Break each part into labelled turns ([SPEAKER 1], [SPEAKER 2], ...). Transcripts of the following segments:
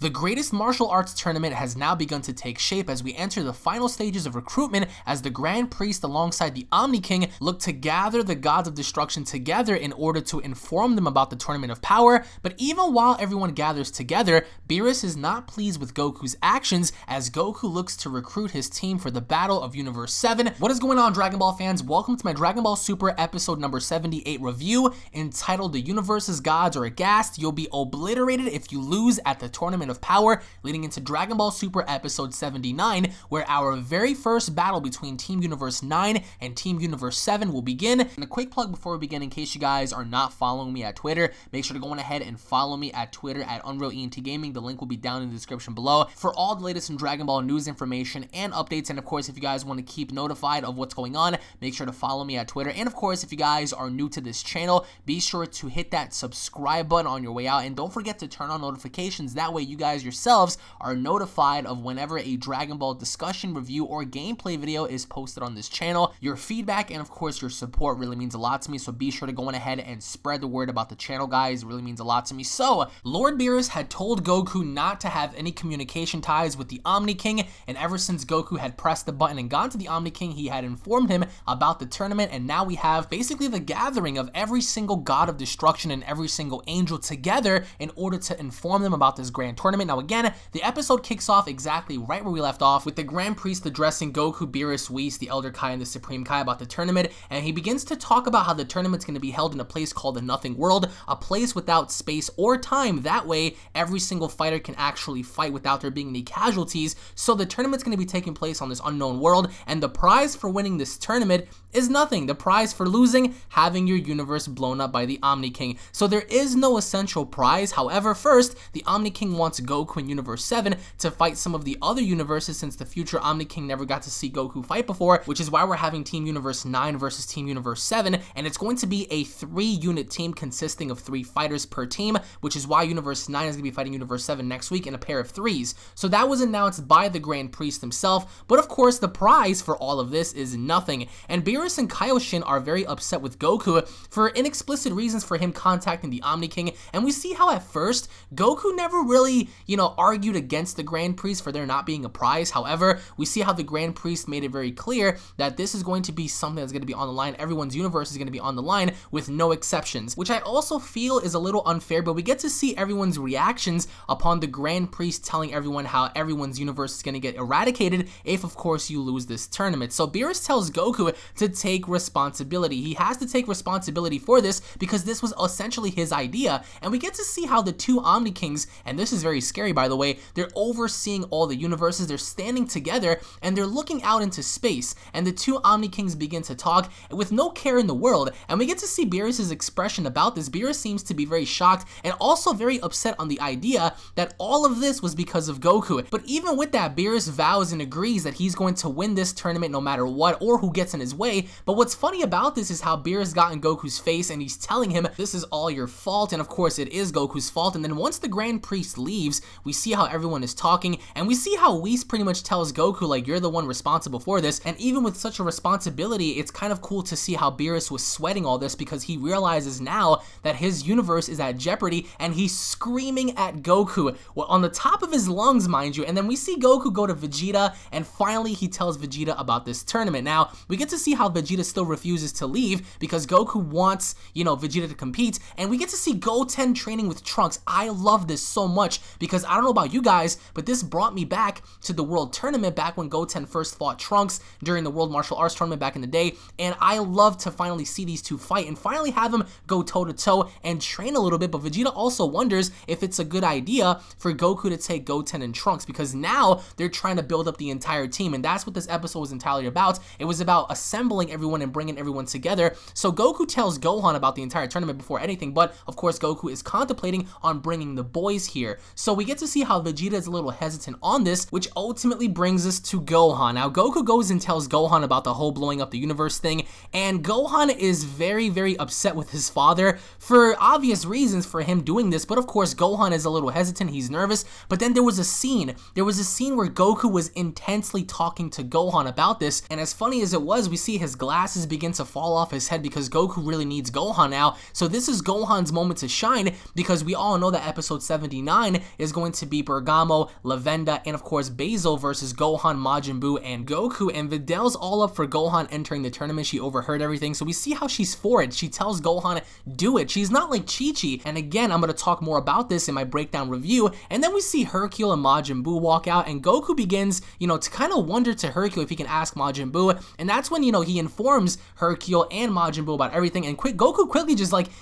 [SPEAKER 1] The greatest martial arts tournament has now begun to take shape as we enter the final stages of recruitment as the Grand Priest alongside the Omni King look to gather the gods of destruction together in order to inform them about the Tournament of Power. But even while everyone gathers together, Beerus is not pleased with Goku's actions as Goku looks to recruit his team for the Battle of Universe 7. What is going on, Dragon Ball fans? Welcome to my Dragon Ball Super episode number 78 review entitled The Universes Gods Are Aghast. You'll be obliterated if you lose at the Tournament of Power, leading into Dragon Ball Super episode 79, where our very first battle between Team Universe 9 and Team Universe 7 will begin. And a quick plug before we begin, in case you guys are not following me at Twitter, make sure to go on ahead and follow me at Twitter at UnrealEntGaming. The link will be down in the description below for all the latest in Dragon Ball news, information, and updates. And of course, if you guys want to keep notified of what's going on, make sure to follow me at Twitter. And of course, if you guys are new to this channel, be sure to hit that subscribe button on your way out, and don't forget to turn on notifications. That way you guys yourselves are notified of whenever a Dragon Ball discussion, review, or gameplay video is posted on this channel. Your feedback and of course your support really means a lot to me, so be sure to go on ahead and spread the word about the channel, guys. It really means a lot to me. So Lord Beerus had told Goku not to have any communication ties with the Omni King, and ever since Goku had pressed the button and gone to the Omni King, he had informed him about the tournament. And now we have basically the gathering of every single god of destruction and every single angel together in order to inform them about this grand tournament. Now again, the episode kicks off exactly right where we left off, with the Grand Priest addressing Goku, Beerus, Whis, the Elder Kai, and the Supreme Kai about the tournament, and he begins to talk about how the tournament's going to be held in a place called the Nothing World, a place without space or time. That way, every single fighter can actually fight without there being any casualties. So the tournament's going to be taking place on this unknown world, and the prize for winning this tournament is nothing. The prize for losing, having your universe blown up by the Omni King. So there is no essential prize. However, first, the Omni King wants Goku in Universe 7 to fight some of the other universes, since the future Omni King never got to see Goku fight before, which is why we're having Team Universe 9 versus Team Universe 7, and it's going to be a 3-unit team consisting of 3 fighters per team, which is why Universe 9 is going to be fighting Universe 7 next week in a pair of 3s. So that was announced by the Grand Priest himself, but of course the prize for all of this is nothing, and Beerus and Kaioshin are very upset with Goku for inexplicit reasons for him contacting the Omni King, and we see how at first Goku never really, argued against the Grand Priest for there not being a prize. However, we see how the Grand Priest made it very clear that this is going to be something that's going to be on the line. Everyone's universe is going to be on the line with no exceptions, which I also feel is a little unfair, but we get to see everyone's reactions upon the Grand Priest telling everyone how everyone's universe is going to get eradicated if, of course, you lose this tournament. So Beerus tells Goku to take responsibility. He has to take responsibility for this because this was essentially his idea, and we get to see how the 2 Omni Kings, and this is very scary by the way, they're overseeing all the universes. They're standing together and they're looking out into space, and the 2 Omni Kings begin to talk with no care in the world, and we get to see Beerus's expression about this. Beerus seems to be very shocked and also very upset on the idea that all of this was because of Goku. But even with that, Beerus vows and agrees that he's going to win this tournament no matter what or who gets in his way. But what's funny about this is how Beerus got in Goku's face and he's telling him this is all your fault, and of course it is Goku's fault. And then once the Grand Priest leaves, we see how everyone is talking, and we see how Whis pretty much tells Goku, like, you're the one responsible for this. And even with such a responsibility, it's kind of cool to see how Beerus was sweating all this, because he realizes now that his universe is at jeopardy, and he's screaming at Goku, well, on the top of his lungs, mind you. And then we see Goku go to Vegeta, and finally he tells Vegeta about this tournament. Now, we get to see how Vegeta still refuses to leave because Goku wants, Vegeta to compete, and we get to see Goten training with Trunks. I love this so much because I don't know about you guys, but this brought me back to the World Tournament back when Goten first fought Trunks during the World Martial Arts Tournament back in the day, and I love to finally see these 2 fight and finally have them go toe-to-toe and train a little bit. But Vegeta also wonders if it's a good idea for Goku to take Goten and Trunks, because now they're trying to build up the entire team, and that's what this episode was entirely about. It was about assembling everyone and bringing everyone together. So Goku tells Gohan about the entire tournament before anything, but of course Goku is contemplating on bringing the boys here. So we get to see how Vegeta is a little hesitant on this, which ultimately brings us to Gohan. Now Goku goes and tells Gohan about the whole blowing up the universe thing, and Gohan is very, very upset with his father for obvious reasons for him doing this, but of course Gohan is a little hesitant, he's nervous. But then there was a scene where Goku was intensely talking to Gohan about this, and as funny as it was, we see his glasses begin to fall off his head because Goku really needs Gohan now. So this is Gohan's moment to shine, because we all know that episode 79 is going to be Bergamo, Lavenda, and of course Basil versus Gohan, Majin Buu, and Goku. And Videl's all up for Gohan entering the tournament. She overheard everything, so we see how she's for it. She tells Gohan, do it. She's not like Chi-Chi. And again, I'm going to talk more about this in my breakdown review. And then we see Hercule and Majin Buu walk out, and Goku begins, to kind of wonder to Hercule if he can ask Majin Buu. And that's when, he informs Hercule and Majin Buu about everything. And Goku quickly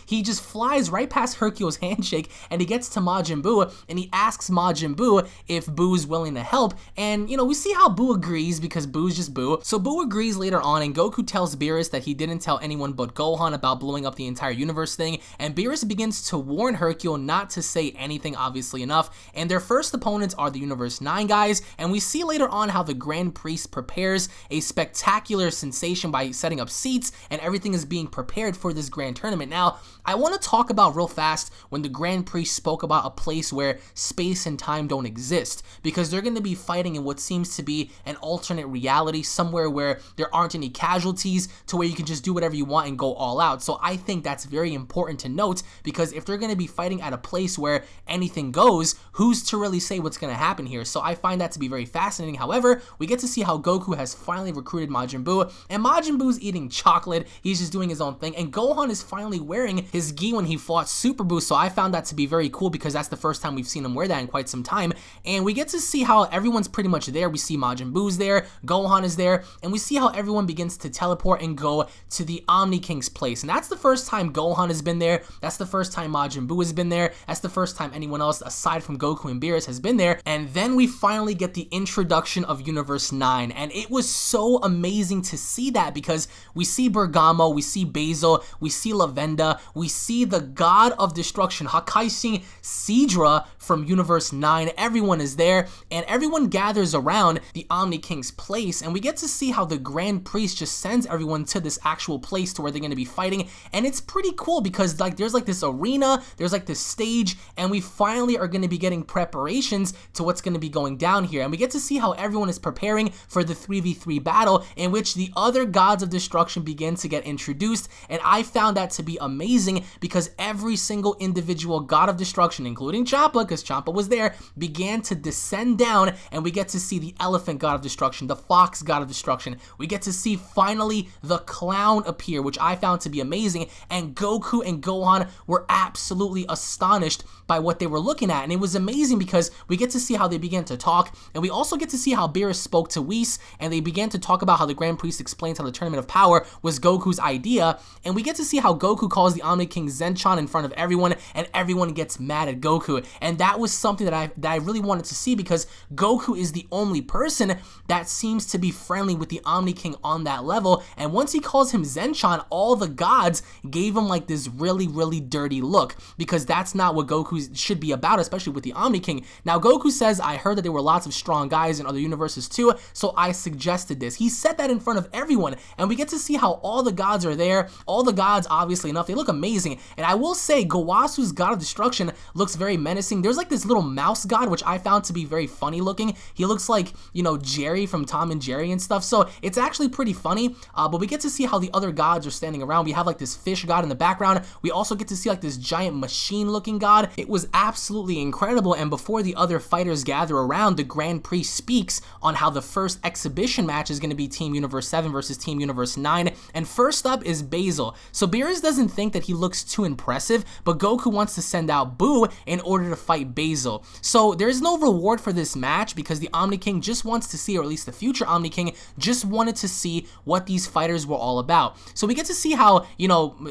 [SPEAKER 1] he just flies right past Hercule's handshake, and he gets to Majin Buu, and he asks Majin Buu if Buu's willing to help. And, we see how Buu agrees because Buu's just Buu. So Buu agrees later on, and Goku tells Beerus that he didn't tell anyone but Gohan about blowing up the entire universe thing. And Beerus begins to warn Hercule not to say anything, obviously enough. And their first opponents are the Universe 9 guys. And we see later on how the Grand Priest prepares a spectacular sensation by setting up seats, and everything is being prepared for this grand tournament. Now, I want to talk about real fast when the Grand Priest spoke about a place where space and time don't exist, because they're going to be fighting in what seems to be an alternate reality, somewhere where there aren't any casualties, to where you can just do whatever you want and go all out. So I think that's very important to note, because if they're going to be fighting at a place where anything goes, who's to really say what's going to happen here? So I find that to be very fascinating. However, we get to see how Goku has finally recruited Majin Buu, and Majin Buu's eating chocolate. He's just doing his own thing, and Gohan is finally wearing his gi when he fought Super Buu. So I found that to be very cool, because that's the first time we've seen him wear that in quite some time. And we get to see how everyone's pretty much there. We see Majin Buu's there, Gohan is there, and we see how everyone begins to teleport and go to the Omni King's place. And that's the first time Gohan has been there. That's the first time Majin Buu has been there. That's the first time anyone else aside from Goku and Beerus has been there. And then we finally get the introduction of Universe 9. And it was so amazing to see that, because we see Bergamo, we see Basil, we see Lavenda, we see the God of Destruction, Hakaishin Sidra from Universe 9. Everyone is there, and everyone gathers around the Omni King's place, and we get to see how the Grand Priest just sends everyone to this actual place to where they're going to be fighting. And it's pretty cool, because there's this arena, there's this stage, and we finally are going to be getting preparations to what's going to be going down here. And we get to see how everyone is preparing for the 3v3 battle, in which the other gods of destruction begin to get introduced. And I found that to be amazing, because every single individual god of destruction, including Champa, because Champa was there, began to descend down. And we get to see the elephant god of destruction, the fox god of destruction. We get to see finally the clown appear, which I found to be amazing. And Goku and Gohan were absolutely astonished by what they were looking at. And it was amazing, because we get to see how they began to talk, and we also get to see how Beerus spoke to Whis, and they began to talk about how the Grand Priest explains how the Tournament of Power was Goku's idea. And we get to see how Goku calls the Omni King Zenchan in front of everyone, and everyone gets mad at Goku. And that was something that I really wanted to see, because Goku is the only person that seems to be friendly with the Omni King on that level. And once he calls him Zenchan, all the gods gave him this really, really dirty look, because that's not what Goku should be about, especially with the Omni King. Now, Goku says, I heard that there were lots of strong guys in other universes too, so I suggested this. He said that in front of everyone, and we get to see how all the gods are there. All the gods, obviously enough, they look amazing. And I will say, Gowasu's God of Destruction looks very menacing. There's this little mouse god, which I found to be very funny looking. He looks like, Jerry from Tom and Jerry and stuff, so it's actually pretty funny. But we get to see how the other gods are standing around. We have this fish god in the background. We also get to see this giant machine looking god. It was absolutely incredible. And before the other fighters gather around, the Grand Priest speaks on how the first exhibition match is going to be Team Universe 7 versus Team Universe 9. And first up is Basil. So Beerus doesn't think that he looks too impressive, but Goku wants to send out Buu in order to fight Basil. So there's no reward for this match, because the Omni King just wants to see, or at least the future Omni King just wanted to see what these fighters were all about. So we get to see how,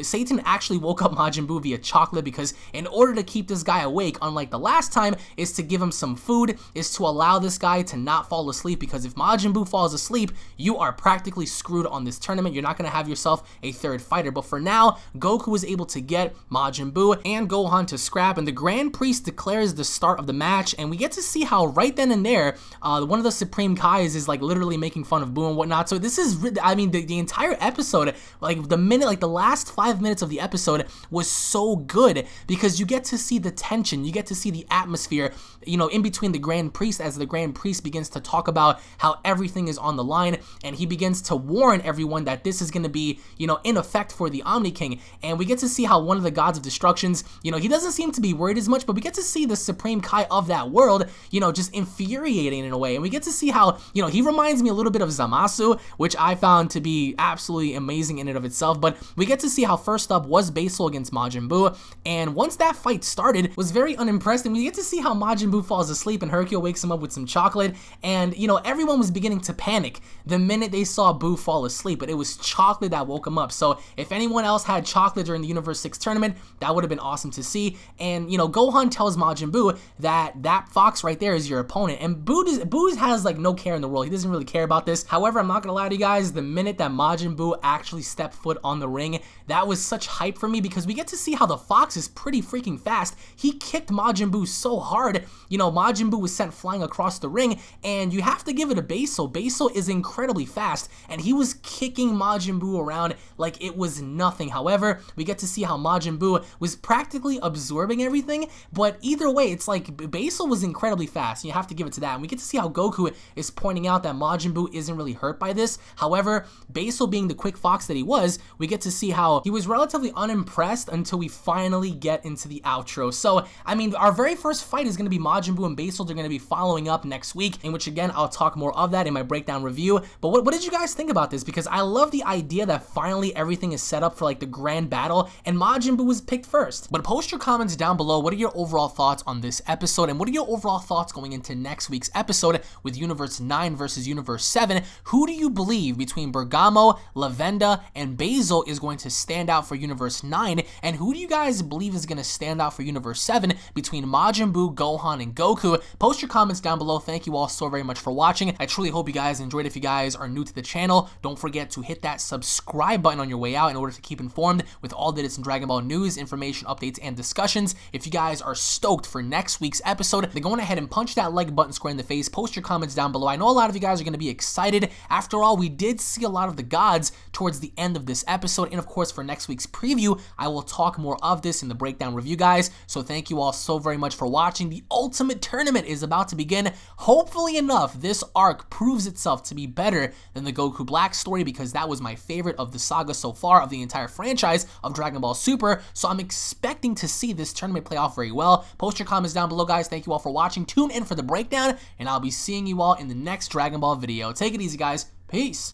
[SPEAKER 1] Satan actually woke up Majin Buu via chocolate, because in order to keep this guy awake, unlike the last time, is to give him some food, is to allow this guy to not fall asleep, because if Majin Buu falls asleep, you are practically screwed on this tournament. You're not going to have yourself a third fighter. But for now, Goku was able to get Majin Buu and Gohan to scrap, and the Grand Priest declares the start of the match. And we get to see how right then and there, one of the Supreme Kais is literally making fun of Buu and whatnot. So this is, I mean, the entire episode, the last 5 minutes of the episode was so good, because you get to see the tension, you get to see the atmosphere, in between the Grand Priest, as the Grand Priest begins to talk about how everything is on the line, and he begins to warn everyone that this is going to be, in effect for the Omni King. And we get to see how one of the gods of destructions, he doesn't seem to be worried as much, but we get to see the Supreme Kai of that world, you know, just infuriating in a way. And we get to see how, you know, he reminds me a little bit of Zamasu, which I found to be absolutely amazing in and of itself. But we get to see how first up was Basal against Majin Buu, and once that fight started, was very unimpressed. And we get to see how Majin Buu falls asleep and Hercule wakes him up with some chocolate, and you know, everyone was beginning to panic the minute they saw Buu fall asleep, but it was chocolate that woke him up. So if anyone else had chocolate during the Universe 6 tournament, that would have been awesome to see. And you know, Gohan tells Majin Buu that fox right there is your opponent, and Buu has like no care in the world. He doesn't really care about this. However, I'm not gonna lie to you guys, the minute that Majin Buu actually stepped foot on the ring, that was such hype for me, because we get to see how the fox is pretty freaking fast. He kicked Majin Buu so hard, you know, Majin Buu was sent flying across the ring, and you have to give it a Basal. Basal is incredibly fast, and he was kicking Majin Buu around like it was nothing. However, we get to see how Majin Buu was practically absorbing everything, but either way, it's like Basal was incredibly fast, and you have to give it to that. And we get to see how Goku is pointing out that Majin Buu isn't really hurt by this. However, Basal being the quick fox that he was, we get to see how he was relatively unimpressed until we finally get into the outro. So, I mean, our very first fight is going to be Majin Buu and Basal. They're going to be following up next week, in which again, I'll talk more of that in my breakdown review. But what did you guys think about this? Because I love the idea that finally everything is set up for like the grand battle, and Majin Buu was picked first. But post your comments down below. What are your overall thoughts on this episode, and what are your overall thoughts going into next week's episode with Universe 9 versus Universe 7? Who do you believe between Bergamo, Lavenda, and Basal is going to stand out for Universe 9, and who do you guys believe is going to stand out for Universe 7 between Majin Buu, Gohan, and Goku? Post your comments down below. Thank you all so very much for watching. I truly hope you guys enjoyed. If you guys are new to the channel, don't forget to hit that subscribe button on your way out in order to keep informed with all the latest in Dragon Ball news, information, updates, and discussions. If you guys are stoked for next week's episode, then go on ahead and punch that like button square in the face. Post your comments down below. I know a lot of you guys are going to be excited. After all, we did see a lot of the gods towards the end of this episode, and of course for next week's preview, I will talk more of this in the breakdown review, guys. So thank you all so very much for watching. The Ultimate Tournament is about to begin. Hopefully enough, this arc proves itself to be better than the Goku Black story, because that was my favorite of the saga so far of the entire franchise of Dragon Ball Super. So I'm expecting to see this tournament play off very well. Post your comments down below, guys. Thank you all for watching. Tune in for the breakdown, and I'll be seeing you all in the next Dragon Ball video. Take it easy, guys. Peace.